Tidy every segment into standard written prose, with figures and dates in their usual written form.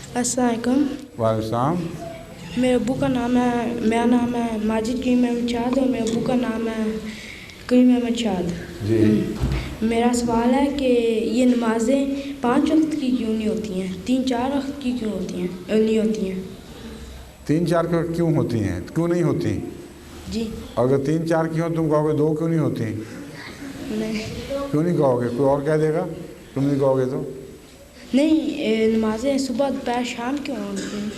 السلام علیکم. وعلیکم السلام. میرے ابو کا نام ہے میرا نام ہے ماجد کریم احمد شاد اور میرے ابو کا نام ہے کریم احمد شاد. جی. میرا سوال ہے کہ یہ نمازیں 5 وقت کی کیوں نہیں ہوتی ہیں, 3-4 وقت کی کیوں ہوتی ہیں نہیں ہوتی ہیں؟ 3-4 کیوں ہوتی ہیں, کیوں نہیں ہوتی؟ جی. اگر 3-4 کی ہوں تم کہو گے 2 کیوں نہیں ہوتی؟ نہیں. کیوں نہیں کہو گے؟ کوئی اور کہہ دے گا, تم نہیں کہو گے تو؟ نہیں, نمازیں صبح دوپہر شام کیوں ہوتی ہیں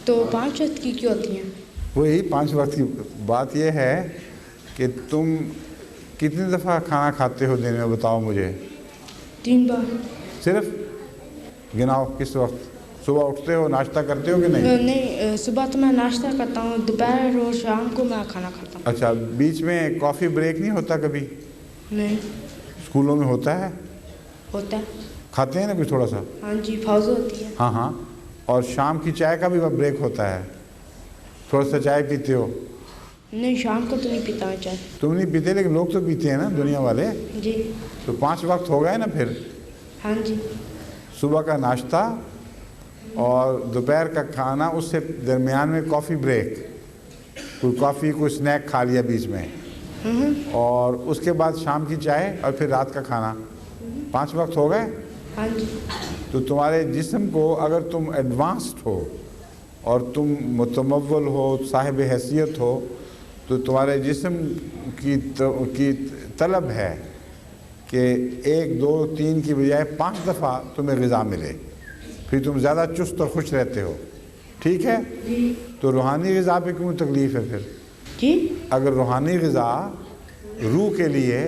تو 5 وقت کی کیوں ہوتی ہیں؟ وہی 5 وقت کی بات یہ ہے کہ تم کتنی دفعہ کھانا کھاتے ہو دن میں, بتاؤ مجھے. 3 بار. صرف؟ گناؤ کس وقت. صبح اٹھتے ہو ناشتہ کرتے ہو کہ نہیں؟ نہیں, صبح تو میں ناشتہ کرتا ہوں, دوپہر اور شام کو میں کھانا کھاتا ہوں. اچھا, بیچ میں کافی بریک نہیں ہوتا کبھی؟ نہیں. اسکولوں میں ہوتا ہے؟ ہوتا ہے. کھاتے ہیں نا کچھ تھوڑا سا؟ ہاں جی, پاؤز ہوتی ہے. ہاں ہاں. اور شام کی چائے کا بھی بریک ہوتا ہے, تھوڑا سا چائے پیتے ہو؟ نہیں, شام کو تو نہیں پیتا ہوں چائے. تم نہیں پیتے لیکن لوگ تو پیتے ہیں نا دنیا والے. جی. تو 5 وقت ہو گئے نا پھر. ہاں جی. صبح کا ناشتہ اور دوپہر کا کھانا, اس سے درمیان میں کافی بریک, کوئی کافی کوئی سنیک کھا لیا بیچ میں, اور اس کے بعد شام کی چائے اور پھر رات کا کھانا. 5 وقت ہو گئے. ہاں جی. تو تمہارے جسم کو, اگر تم ایڈوانسڈ ہو اور تم متمول ہو, صاحب حیثیت ہو, تو تمہارے جسم کی طلب ہے کہ 1 2 3 کی بجائے 5 دفعہ تمہیں غذا ملے, پھر تم زیادہ چست اور خوش رہتے ہو. ٹھیک ہے؟ جی. تو روحانی غذا پہ کیوں تکلیف ہے پھر؟ جی. اگر روحانی غذا روح کے لیے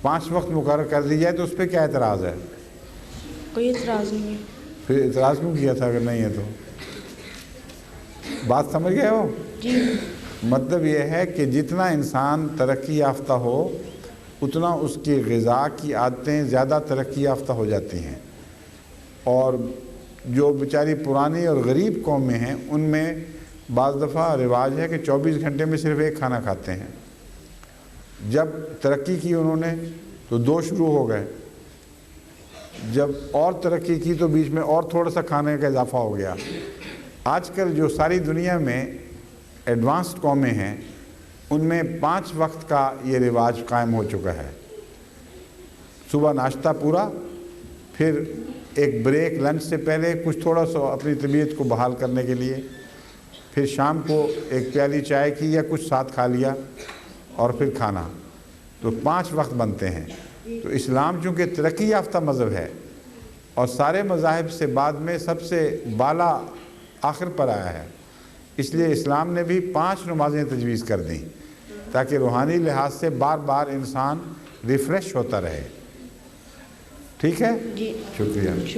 5 وقت مقرر کر دی جائے تو اس پہ کیا اعتراض ہے؟ کوئی اعتراض نہیں ہے. پھر اعتراض کیوں کیا تھا اگر نہیں ہے تو؟ بات سمجھ گئے ہو؟ جی. مطلب یہ ہے کہ جتنا انسان ترقی یافتہ ہو اتنا اس کی غذا کی عادتیں زیادہ ترقی یافتہ ہو جاتی ہیں, اور جو بیچاری پرانی اور غریب قومیں ہیں ان میں بعض دفعہ رواج ہے کہ 24 گھنٹے میں صرف 1 کھانا کھاتے ہیں. جب ترقی کی انہوں نے تو 2 شروع ہو گئے, جب اور ترقی کی تو بیچ میں اور تھوڑا سا کھانے کا اضافہ ہو گیا. آج کل جو ساری دنیا میں ایڈوانسڈ قومیں ہیں ان میں 5 وقت کا یہ رواج قائم ہو چکا ہے. صبح ناشتہ پورا, پھر ایک بریک لنچ سے پہلے کچھ تھوڑا سا اپنی طبیعت کو بحال کرنے کے لیے, پھر شام کو 1 پیالی چائے کی یا کچھ ساتھ کھا لیا, اور پھر کھانا. تو 5 وقت بنتے ہیں. تو اسلام چونکہ ترقی یافتہ مذہب ہے اور سارے مذاہب سے بعد میں سب سے بالا آخر پر آیا ہے, اس لیے اسلام نے بھی 5 نمازیں تجویز کر دیں تاکہ روحانی لحاظ سے بار بار انسان ریفریش ہوتا رہے. ٹھیک ہے؟ جی. شکریہ.